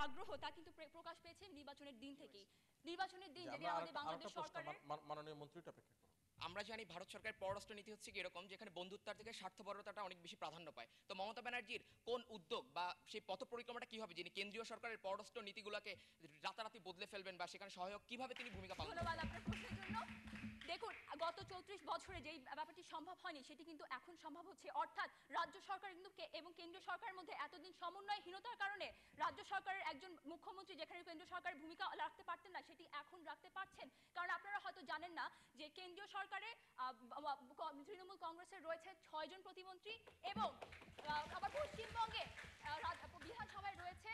আগ্রহ তা কিন্তু প্রকাশ পেয়েছে নির্বাচনের দিন থেকেই। নির্বাচনের দিন যদি আমাদের বাংলাদেশ সরকারের মাননীয় মন্ত্রীটা অপেক্ষা করুন। আমরা জানি ভারত সরকারের পররাষ্ট্র নীতি হচ্ছে কি এরকম, যেখানে বন্ধুত্বের থেকে স্বার্থপরতাটা অনেক বেশি প্রাধান্য পায়। তো মমতা ব্যানার্জির কোন উদ্যোগ বা সেই পথ পরিক্রমাটা কি হবে, যিনি কেন্দ্রীয় সরকারের পররাষ্ট্র নীতিগুলোকে রাতারাতি বদলে ফেলবেন বা সেখানে সহায়ক কিভাবে তিনি ভূমিকা পালন করবেন? ধন্যবাদ আপনার প্রশ্নের জন্য। দেখুন, গত 34 বছরে যেই ব্যাপারটি সম্ভব হয়নি সেটি কিন্তু এখন সম্ভব হচ্ছে। অর্থাৎ রাজ্য সরকার কিন্তু এবং কেন্দ্রীয় সরকারের মধ্যে এতদিন সমন্বয়হীনতার কারণে রাজ্য সরকারের একজন মুখ্যমন্ত্রী যেখানে কেন্দ্রীয় সরকারের ভূমিকা রাখতে পারতেন না, সেটি এখন রাখতে পারছেন। কারণ আপনারা হয়তো জানেন না যে কেন্দ্রীয় সরকারে তৃণমূল কংগ্রেসের রয়েছে 6 জন প্রতিমন্ত্রী এবং আবার পশ্চিমবঙ্গে বিধানসভায় রয়েছে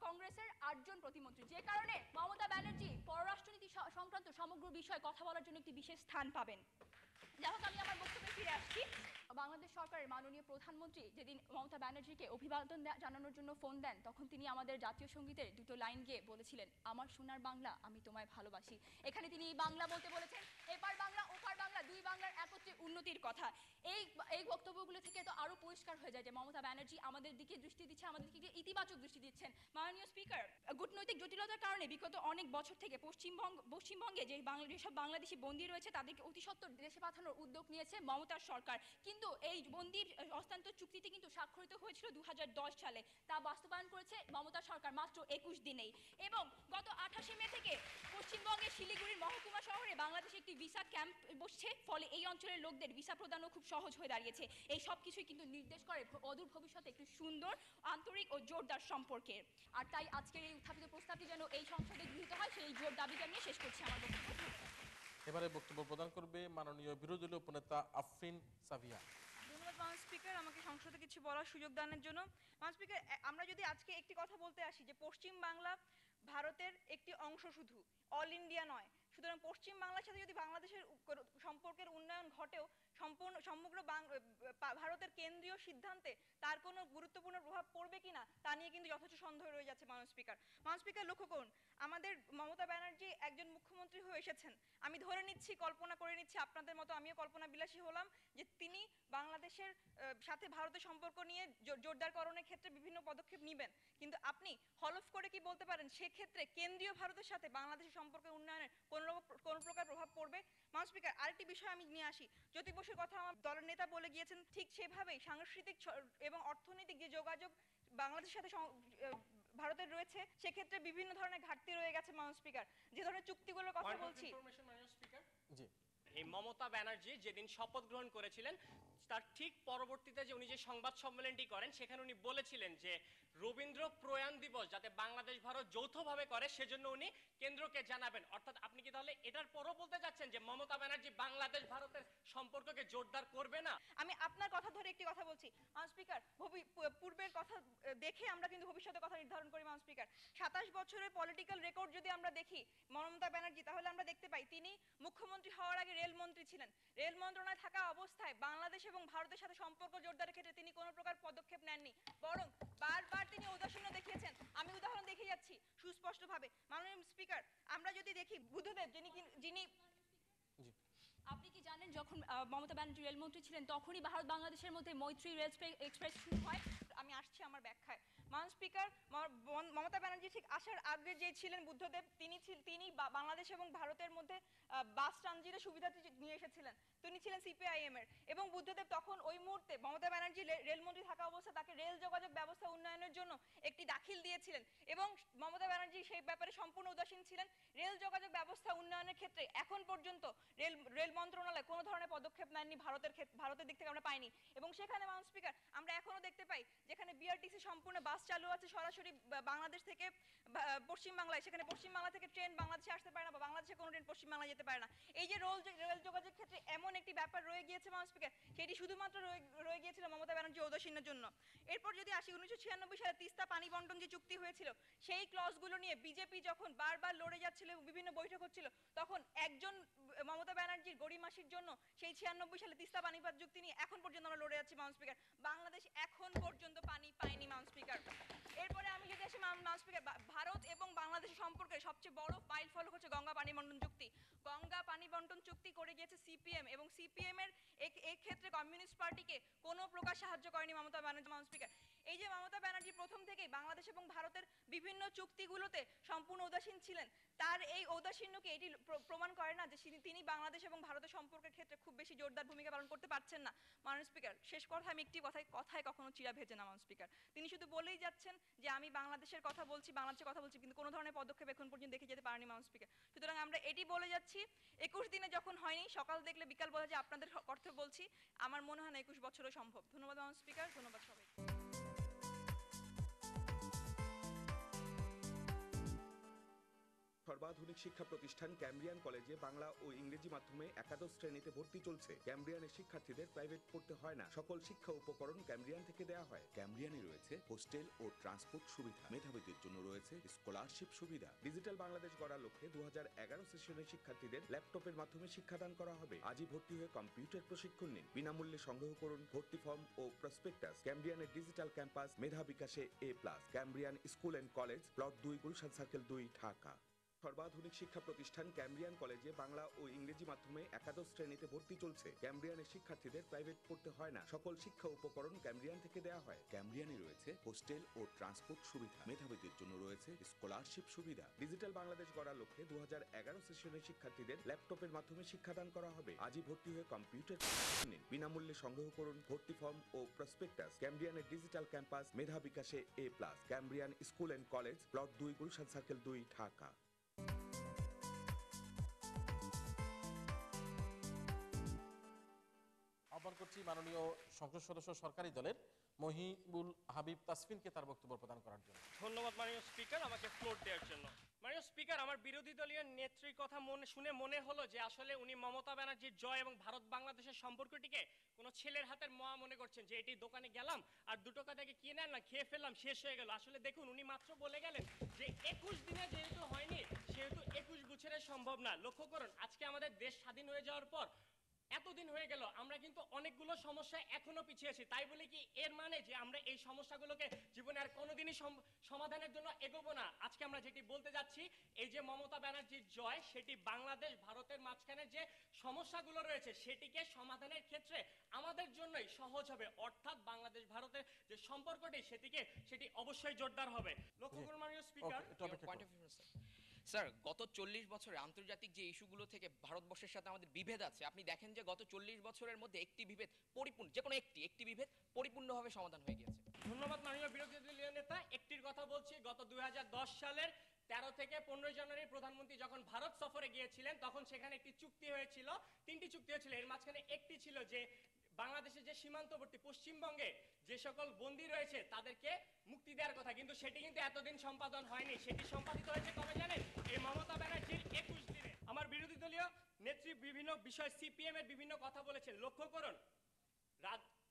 কংগ্রেসের 8 জন প্রতিমন্ত্রী, যে কারণে মমতা ব্যানার্জি পররাষ্ট্রনীতি সংক্রান্ত সমগ্র বিষয়ে কথা বলার জন্য একটি বিশেষ স্থান পাবেন। যাই হোক, আমি আমার বক্তব্যে ফিরে আসছি। বাংলাদেশ সরকারের মাননীয় প্রধানমন্ত্রী যেদিন মমতা ব্যানার্জিকে অভিবাদন জানানোর জন্য ফোন দেন, তখন তিনি আমাদের জাতীয় সঙ্গীতের দুটো লাইন গেয়ে বলেছিলেন, আমার সোনার বাংলা আমি তোমায় ভালোবাসি। এখানে তিনি বাংলা বলতে বলেছেন, এপার বাংলা ওপার বাংলা, দুই বাংলার একত্রে উন্নতির কথা। এই বক্তব্যগুলো থেকে তো আরো পরিষ্কার হয়ে যায় যে মমতা ব্যানার্জি আমাদের দিকে দৃষ্টি দিচ্ছে, আমাদের দিকে ইতিবাচক দৃষ্টি দিচ্ছেন। মাননীয় স্পিকার, কূটনৈতিক জটিলতার কারণে বিগত অনেক বছর থেকে পশ্চিমবঙ্গে যেসব বাংলাদেশি বন্দী রয়েছে তাদেরকে অতি সত্বর দেশে পাঠানোর উদ্যোগ নিয়েছে মমতার সরকার। কিন্তু এই বন্দির হস্তান্তর চুক্তিটি কিন্তু স্বাক্ষরিত হয়েছিল 2010 সালে। তা বাস্তবায়ন করেছে মমতা সরকার মাত্র 21 দিনেই। এবং গত 28 মে থেকে পশ্চিমবঙ্গের শিলিগুড়ির মহকুমা শহরে বাংলাদেশে একটি ভিসা ক্যাম্প বসছে, ফলে এই অঞ্চলের লোকদের ভিসা প্রদানও খুব সহজ হয়ে দাঁড়িয়েছে। এই সব কিছুই কিন্তু নির্দেশ করে অদূর ভবিষ্যতে একটি সুন্দর, আন্তরিক ও জোরদার সম্পর্কের। আর তাই আজকের এই উত্থাপিত প্রস্তাবটি যেন এই সংসদে গৃহীত হয়, সেই জোর দাবিটা নিয়ে শেষ করছি আমার বক্তব্য। এবারে বক্তব্য প্রদান করবে মাননীয় বিরোধী দলীয় উপনেতা আফরিন সাবিয়া। ধন্যবাদ মাননীয় স্পিকার, আমাকে সংসদে কিছু বলার সুযোগ দানের জন্য। মাননীয় স্পিকার, আমরা যদি আজকে একটি কথা বলতে আসি যে পশ্চিম বাংলা ভারতের একটি অংশ, শুধু অল ইন্ডিয়া নয়। সুতরাং পশ্চিম বাংলার সাথে যদি বাংলাদেশের সম্পর্কের উন্নয়ন ঘটেও সমগ্র ভারতের কেন্দ্রীয় সিদ্ধান্তে তার কোনো গুরুত্বপূর্ণ প্রভাব পড়বে কিনা তা নিয়ে কিন্তু যথেষ্ট সন্দেহ রয়ে যাচ্ছে। মাননীয় স্পিকার, লক্ষ্য করুন, আমাদের মমতা ব্যানার্জি একজন মুখ্যমন্ত্রী হয়ে এসেছেন। আমি ধরে নিচ্ছি, কল্পনা করে নিচ্ছি, আপনাদের মতো আমিও কল্পনা বিলাসী হলাম, যে তিনি বাংলাদেশের সাথে ভারতের সম্পর্ক নিয়ে জোরদারকরণের ক্ষেত্রে বিভিন্ন পদক্ষেপ নেবেন। কিন্তু আপনি হলফ করে কি বলতে পারেন সেক্ষেত্রে কেন্দ্রীয় ভারতের সাথে বাংলাদেশের সম্পর্কের উন্নয়নের কোন প্রকার প্রভাব পড়বে? মাননীয় স্পিকার, আরেকটি বিষয় আমি নিয়ে আসি। জ্যোতি বসুর কথা আমার দলের নেতা বলে গিয়েছেন, ঠিক সেভাবেই সাংস্কৃতিক এবং অর্থনৈতিক যে যোগাযোগ বাংলাদেশের সাথে ভারতের রয়েছে, সেক্ষেত্রে বিভিন্ন ধরনের ঘাটতি রয়ে গেছে। মাননীয় স্পিকার, যে ধরনের চুক্তিগুলোর কথা বলছি, জি, এই মমতা ব্যানার্জি যেদিন শপথ গ্রহণ করেছিলেন তার ঠিক পরবর্তীতে যে উনি যে সংবাদ সম্মেলনটি করেন, সেখানে উনি বলেছিলেন যে রবীন্দ্র প্রয়াণ দিবস যাতে বাংলাদেশ ভারত যৌথভাবে করে সেজন্য উনি কেন্দ্রকে জানাবেন। অর্থাৎ আপনি কি তাহলে এটার পরও বলতে যাচ্ছেন যে মমতা ব্যানার্জি বাংলাদেশ ভারতের সম্পর্ককে জোরদার করবে না? আমি আপনার কথা ধরে একটি কথা বলছি। মাননীয় স্পিকার, পূর্বের কথা দেখে আমরা কিন্তু ভবিষ্যতের কথা নির্ধারণ করি। মাননীয় স্পিকার, 27 বছরের পলিটিক্যাল রেকর্ড যদি আমরা দেখি মমতা ব্যানার্জি, তাহলে আমরা দেখতে পাই তিনি মুখ্যমন্ত্রী হওয়ার আগে রেলমন্ত্রী ছিলেন। রেল মন্ত্রণালয়ে থাকা অবস্থায় বাংলাদেশ এবং ভারতের সাথে সম্পর্ক জোরদারের ক্ষেত্রে তিনি কোনো প্রকার পদক্ষেপ নেননি, বরং বারবার তিনি ঔদাসীন্য দেখিয়েছেন। আমি উদাহরণ দেখে যাচ্ছি সুস্পষ্টভাবে। মাননীয় স্পিকার, আমরা যদি দেখি বুদ্ধদেব, যিনি আপনি কি জানেন যখন মমতা ব্যানার্জি রেলমন্ত্রী ছিলেন তখনই ভারত বাংলাদেশের মধ্যে মৈত্রী রেল এক্সপ্রেস শুরু হয়? আমি আসছি আমার ব্যাখ্যায়। মাননীয় স্পিকার, মমতা ব্যানার্জি ঠিক আসার আগে যে ছিলেন বুদ্ধদেব, তিনি বাংলাদেশ এবং ভারতের মধ্যে বাস ট্রানজিটের সুবিধাটি নিয়ে এসেছিলেন। তিনি ছিলেন সিপিআইএম এর, এবং বুদ্ধদেব তখন ওই মুহূর্তে মমতা ব্যানার্জি রেলমন্ত্রী থাকা অবস্থায় তাকে রেল যোগাযোগ ব্যবস্থা উন্নয়নের জন্য একটি দাখিল দিয়েছিলেন, এবং মমতা ব্যানার্জি সেই ব্যাপারে সম্পূর্ণ উদাসীন ছিলেন। রেল যোগাযোগ ব্যবস্থা উন্নয়নের ক্ষেত্রে এখন পর্যন্ত রেল মন্ত্রণালয় কোনো ধরনের পদক্ষেপ নেননি, ভারতের দিক থেকে আমরা পাইনি। এবং সেখানে মাননীয় স্পিকার, আমরা এখনো দেখতে পাই যেখানে বিআরটিসি সম্পূর্ণ বাস চালু আছে সরাসরি বাংলাদেশ থেকে পশ্চিম বাংলায়, সেখানে পশ্চিম বাংলা থেকে ট্রেন বাংলাদেশে আসতে পারে না, বা বাংলাদেশে কোনো ট্রেন পশ্চিম বাংলায় যেতে পারে না। এই যে রেল যোগাযোগ ক্ষেত্রে এমন একটি ব্যাপার রয়ে গিয়েছে মাননীয় স্পিকার, সেটি শুধুমাত্র রয়ে গিয়েছিল মমতা ব্যানার্জি ঔদাসীন্যের জন্য। এরপর যদি আসি 1996 সালে তিস্তা পানি বন্টন যে চুক্তি হয়েছিল, সেই ক্লজগুলো নিয়ে বিজেপি যখন বারবার লড়ে যাচ্ছিল এবং বিভিন্ন বৈঠক হচ্ছিল, তখন একজন মমতা ব্যানার্জির গরিমাসির জন্য সেই 96 সালে তিস্তা পানিপাত চুক্তি নিয়ে এখন পর্যন্ত আমরা লড়ে যাচ্ছি। মাননীয় স্পিকার, বাংলাদেশ এখন পর্যন্ত পানি পায়নি। মাননীয় স্পিকার, এরপরে আমি যদি আসি মাননীয় স্পিকার, ভারত এবং বাংলাদেশের সম্পর্কে সবচেয়ে বড় মাইল ফলক হচ্ছে গঙ্গা পানি বন্টন চুক্তি। গঙ্গা পানি বন্টন চুক্তি করে গিয়েছে সিপিএম, এবং সিপিএম এর এই ক্ষেত্রে কমিউনিস্ট পার্টিকে কোনো প্রকার সাহায্য করেনি মমতা ব্যানার্জি। মাননীয় স্পিকার, এই যে মমতা ব্যানার্জি প্রথম থেকেই বাংলাদেশ এবং ভারতের বিভিন্ন চুক্তিগুলোতে সম্পূর্ণ উদাসীন ছিলেন, তার এই ঔদাসীন্যকে এটি প্রমাণ করে না যে তিনি বাংলাদেশ এবং ভারতের সম্পর্কের ক্ষেত্রে খুব বেশি জোরদার ভূমিকা পালন করতে পারছেন না? মাননীয় স্পিকার, শেষ কথা আমি একটি কথায় কখনো চিরা ভেজে না মাননীয় স্পিকার। তিনি শুধু বলেই যাচ্ছেন যে আমি বাংলাদেশের কথা বলছি, কিন্তু কোনো ধরনের পদক্ষেপ এখন পর্যন্ত দেখে যেতে পারেনি মাননীয় স্পিকার। সুতরাং আমরা এটি বলে যাচ্ছি, 21 দিনে যখন হয়নি, সকাল দেখলে বিকাল বলা যে আপনাদের অর্থে বলছি, আমার মনে হয় না 21 বছরও সম্ভব। ধন্যবাদ মাননীয় স্পিকার, ধন্যবাদ সবাই। সর্বাধুনিক শিক্ষা প্রতিষ্ঠান ক্যামব্রিয়ান কলেজে বাংলা ও ইংরেজি মাধ্যমে একাদশ শ্রেণীতে ভর্তি চলছে। ক্যামব্রিয়ানের শিক্ষার্থীদের প্রাইভেট পড়তে হয় না, সকল শিক্ষা উপকরণ ক্যামব্রিয়ান থেকে দেওয়া হয়। ক্যামব্রিয়ানে রয়েছে হোস্টেল ও ট্রান্সপোর্ট সুবিধা, মেধাবীদের জন্য রয়েছে স্কলারশিপ সুবিধা। ডিজিটাল বাংলাদেশ গড়ার লক্ষ্যে 2011 সেশনের শিক্ষার্থীদের ল্যাপটপের মাধ্যমে শিক্ষাদান করা হবে। আজই ভর্তি হয়ে কম্পিউটার প্রশিক্ষণ নিন। বিনামূল্যে সংগ্রহ করুন ভর্তি ফর্ম ও প্রসপেক্টাস। ক্যামব্রিয়ানের ডিজিটাল ক্যাম্পাস, মেধা বিকাশে A+। Cambrian school and college, plot 2, Gulshan circle 2, Dhaka. সর্বাধুনিক শিক্ষা প্রতিষ্ঠান ক্যামব্রিয়ান কলেজে বাংলা ও ইংরেজি মাধ্যমে একাদশ শ্রেণীতে ভর্তি চলছে। ক্যামব্রিয়ানের শিক্ষার্থীদের প্রাইভেট পড়তে হয় না, সকল শিক্ষা উপকরণ ক্যামব্রিয়ান থেকে দেওয়া হয়। ক্যামব্রিয়ানে রয়েছে হোস্টেল ও ট্রান্সপোর্ট সুবিধা, মেধাবীদের জন্য রয়েছে স্কলারশিপ সুবিধা। ডিজিটাল বাংলাদেশ গড়ার লক্ষ্যে 2011 সেশনের শিক্ষার্থীদের ল্যাপটপের মাধ্যমে শিক্ষাদান করা হবে। আজই ভর্তি হয়ে কম্পিউটার প্রশিক্ষণ নিন। বিনামূল্যে সংগ্রহ করুন ভর্তি ফর্ম ও প্রসপেক্টাস। ক্যামব্রিয়ানের ডিজিটাল ক্যাম্পাস, মেধা বিকাশে A+। Cambrian school and college, plot 2, Gulshan circle 2, Dhaka. আহ্বান করছি মাননীয় সংসদ সদস্য সরকারি দলের মহিবুল হাবিব তাসফিনকে তার বক্তব্য প্রদান করার জন্য। ধন্যবাদ মাননীয় স্পিকার আমাকে ফ্লোর দেওয়ার জন্য। মাননীয় স্পিকার, আমার বিরোধী দলীয় নেত্রীর কথা শুনে মনে হলো যে আসলে উনি মমতা ব্যানার্জির জয় এবং ভারত বাংলাদেশের সম্পর্কটিকে কোনো ছেলের হাতের মোয়া মনে করছেন, যে এটি দোকানে গেলাম আর 2 টাকা থেকে কিনে আনলাম, খেয়ে ফেললাম, শেষ হয়ে গেল। আসলে দেখুন, উনি মাত্র বলে গেলেন যে 21 দিনে যেহেতু হয়নি সেহেতু 21 বছরে সম্ভব না। লক্ষ্য করুন, আজকে আমাদের দেশ স্বাধীন হয়ে যাওয়ার পর এতদিন হয়ে গেল, আমরা কিন্তু অনেকগুলো সমস্যা এখনো পিছিয়ে আছি। তাই বলে কি এর মানে যে আমরা এই সমস্যাগুলোকে জীবনে আর কোনোদিনই সমাধানের জন্য এগোবো না? আজকে আমরা যেটি বলতে যাচ্ছি, এই যে মমতা ব্যানার্জির জয়, সেটি বাংলাদেশ ভারতের মাঝখানে যে সমস্যাগুলো রয়েছে সেটিকে সমাধানের ক্ষেত্রে আমাদের জন্যই সহজ হবে। অর্থাৎ বাংলাদেশ ভারতের যে সম্পর্কটি সেটি অবশ্যই জোরদার হবে। লক্ষ্য করুন মাননীয় স্পিকার, স্যার, গত 40 বছরে আন্তর্জাতিক যে ইস্যুগুলো থেকে ভারতবর্ষের সাথে আমাদের বিভেদ আছে, আপনি দেখেন যে গত 40 বছরের মধ্যে একটি বিভেদ পরিপূর্ণ, যে কোনো একটি বিভেদ পরিপূর্ণভাবে সমাধান হয়ে গিয়েছে। ধন্যবাদ মাননীয় বিরোধী দলীয় নেতা। একটির কথা বলছি, গত 2010 সালের 13 থেকে 15 জানুয়ারি প্রধানমন্ত্রী যখন ভারত সফরে গিয়েছিলেন তখন সেখানে একটি চুক্তি হয়েছিল, 3টি চুক্তি হয়েছিল। এর মাঝখানে একটি ছিল যে বাংলাদেশের যে সীমান্তবর্তী পশ্চিমবঙ্গে যে সকল বন্দী রয়েছে তাদেরকে মুক্তি দেওয়ার কথা, কিন্তু সেটি কিন্তু এতদিন সম্পাদন হয়নি। সেটি সম্পাদিত হয়েছে কবে জানেন? এই মমতা ব্যানার্জির 21 দিনে। আমার বিরোধী দলীয় নেত্রী বিভিন্ন বিষয় সিপিএম এর বিভিন্ন কথা বলেছেন। লক্ষ্য করুন,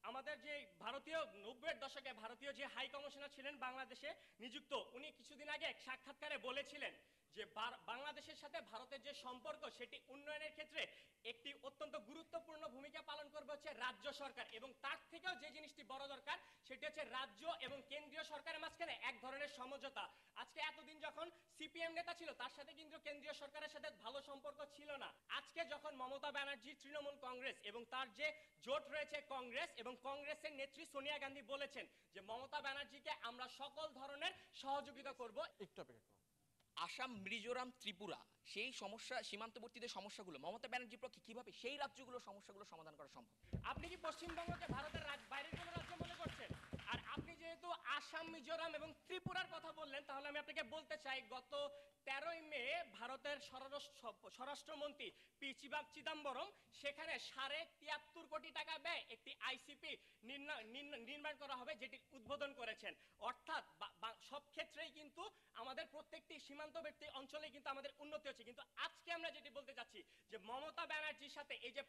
আমাদের যে ভারতীয় 90-এর দশকে ভারতীয় যে হাই কমিশনার ছিলেন বাংলাদেশে নিযুক্ত, উনি কিছুদিন আগে এক সাক্ষাৎকারে বলেছিলেন যে বাংলাদেশের সাথে ভারতের যে সম্পর্ক সেটি উন্নয়নের ক্ষেত্রে একটি অত্যন্ত গুরুত্বপূর্ণ ভূমিকা পালন করবে হচ্ছে রাজ্য সরকার, এবং তার থেকেও যে জিনিসটি বড় দরকার সেটি হচ্ছে রাজ্য এবং কেন্দ্রীয় সরকারের মাঝখানে এক ধরনের সমঝোতা। আজকে এতদিন যখন সিপিএম নেতা ছিল তার সাথে কিন্তু কেন্দ্রীয় সরকারের সাথে ভালো সম্পর্ক ছিল না। আজকে যখন মমতা ব্যানার্জি, তৃণমূল কংগ্রেস এবং তার যে জোট রয়েছে কংগ্রেস এবং কংগ্রেসের নেত্রী সোনিয়া গান্ধী বলেছেন যে মমতা ব্যানার্জিকে আমরা সকল ধরনের সহযোগিতা করব। একটু অপেক্ষা করুন। আসাম, মিজোরাম, ত্রিপুরা, সেই সমস্যা, সীমান্তবর্তীদের সমস্যাগুলো মমতা ব্যানার্জির পক্ষে কিভাবে সেই রাজ্যগুলোর সমস্যাগুলো সমাধান করা সম্ভব? আপনি কি পশ্চিমবঙ্গকে ভারতের বাইরের কোনো রাজ্য মনে করছেন? আর আপনি যেহেতু আসাম, মিজোরাম এবং ত্রিপুরার কথা বললেন, তাহলে আমি আপনাকে বলতে চাই গত 13ই মে ভারতের স্বরাষ্ট্রমন্ত্রী পি চিদাম্বরম সেখানে 73.5 কোটি টাকা ব্যয় একটি আইসিপি নির্মাণ করা হবে, যেটি উদ্বোধন করেছেন। অর্থাৎ সব ক্ষেত্রেই কিন্তু আমাদের প্রত্যেকটি সীমান্তবর্তী অঞ্চলে কিন্তু আমাদের উন্নতি হচ্ছে। কিন্তু আজকে আমরা যেটি বলতে চাচ্ছি যে মমতা ব্যানার্জির সাথে এই যে